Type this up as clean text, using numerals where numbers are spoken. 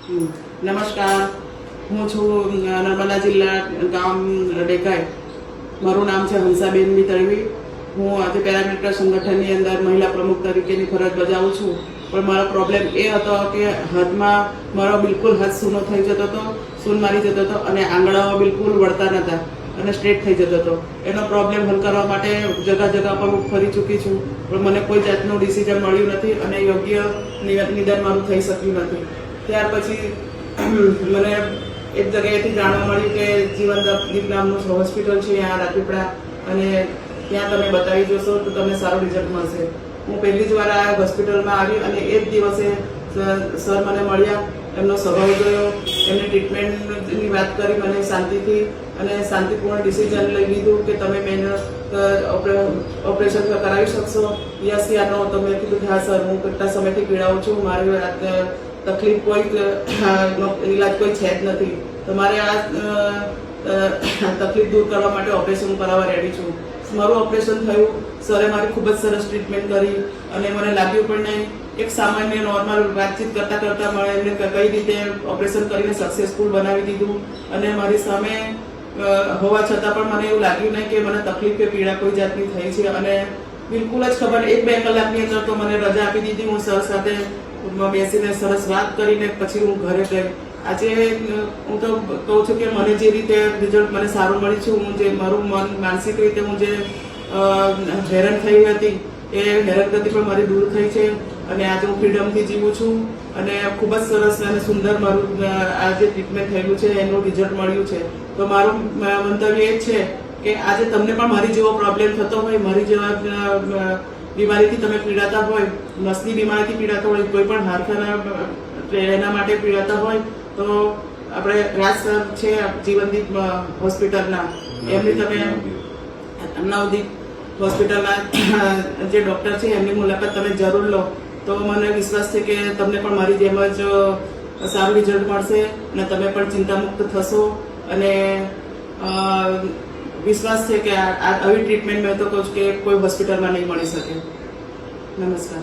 નમસ્કાર, હું છું નર્મદા જિલ્લા ગામ ડેકાઈ. મારું નામ છે હંસાબેન તળવી. હું આજે પેરામિલિટરી સંગઠનની અંદર મહિલા પ્રમુખ તરીકેની ફરજ બજાવું છું. પણ મારો પ્રોબ્લેમ એ હતો કે હાથમાં મારો બિલકુલ હાથ સૂનો થઈ જતો હતો, સૂન મારી જતો હતો અને આંગળાઓ બિલકુલ વળતા નહોતા અને સ્ટ્રેટ થઈ જતો હતો. એનો પ્રોબ્લેમ હલ કરવા માટે જગા જગા પર હું ફરી ચૂકી છું, પણ મને કોઈ જાતનું ડિસિઝન મળ્યું નથી અને યોગ્ય નિદાન મારું થઈ શક્યું નથી. ત્યાર પછી મને એક જગ્યાએથી જાણવા મળ્યું કે જીવનદીપ નામનું હોસ્પિટલ છે અહીંયા રાજપીપળા, અને ત્યાં તમે બતાવી જોશો તો તમને સારું રિઝલ્ટ મળશે. હું પહેલી જ વાર આ હોસ્પિટલમાં આવી અને એ જ દિવસે સર મને મળ્યા, એમનો સ્વભાવ જોયો, એમની ટ્રીટમેન્ટની વાત કરી મને શાંતિથી અને શાંતિપૂર્ણ ડિસિઝન લઈ લીધું કે તમે ઓપરેશન કરાવી શકશો, યસ યા નો. તો મેં કીધું કે હા સર, હું કેટલા સમયથી પીડાઉં છું, મારી તકલીફ કોઈ ઈલાજ કોઈ છે જ નથી, તો મારે આ તકલીફ દૂર કરવા માટે ઓપરેશન કરાવવા રેડી છું. મારું ઓપરેશન થયું, સરે મારી ખૂબ જ સરસ ટ્રીટમેન્ટ કરી અને મને લાગ્યું પણ નહીં. એક સામાન્ય નોર્મલ વાતચીત કરતાં કરતાં મને એમને કઈ રીતે ઓપરેશન કરીને સક્સેસફુલ બનાવી દીધું અને મારી સામે હોવા છતાં પણ મને એવું લાગ્યું નહીં કે મને તકલીફ કે પીડા કોઈ જાતની થઈ છે. અને બિલકુલ જ ખબર, 1-2 કલાકની અંદર તો મને રજા આપી દીધી. હું સર સાથે બેસીને સરસ વાત કરીને પછી હું ઘરે ગઈ. આજે હું તો કહું છું કે મને જે રીતે રિઝલ્ટ મને સારું મળ્યું છે, હું જે મારું મન માનસિક રીતે હું જે હેરાન થઈ હતી એ હેરાનગતિ પણ મારી દૂર થઈ છે અને આજે હું ફ્રીડમથી જીવું છું અને ખૂબ જ સરસ અને સુંદર મારું આ જે ટ્રીટમેન્ટ થયેલું છે એનું રિઝલ્ટ મળ્યું છે. તો મારું મંતવ્ય એ જ છે કે આજે તમને પણ મારી જેવો પ્રોબ્લેમ થતો હોય, મારી જેવા બીમારીથી તમે પીડાતા હોય, નસની બીમારીથી પીડાતા હોય, કોઈ પણ હાડકાના એના માટે પીડાતા હોય, તો આપણે રાજ સર છે જીવનદીપ હોસ્પિટલના, એમની તમે નવદીપ હોસ્પિટલના જે ડૉક્ટર છે એમની મુલાકાત તમે જરૂર લો. તો મને વિશ્વાસ છે કે તમને પણ મારી જેમ જ સારું રિઝલ્ટ મળશે અને તમે પણ ચિંતામુક્ત થશો. અને વિશ્વાસ છે કે આવી ટ્રીટમેન્ટ મેં તો કહું છું કે કોઈ હોસ્પિટલમાં નહીં મળી શકે. નમસ્કાર.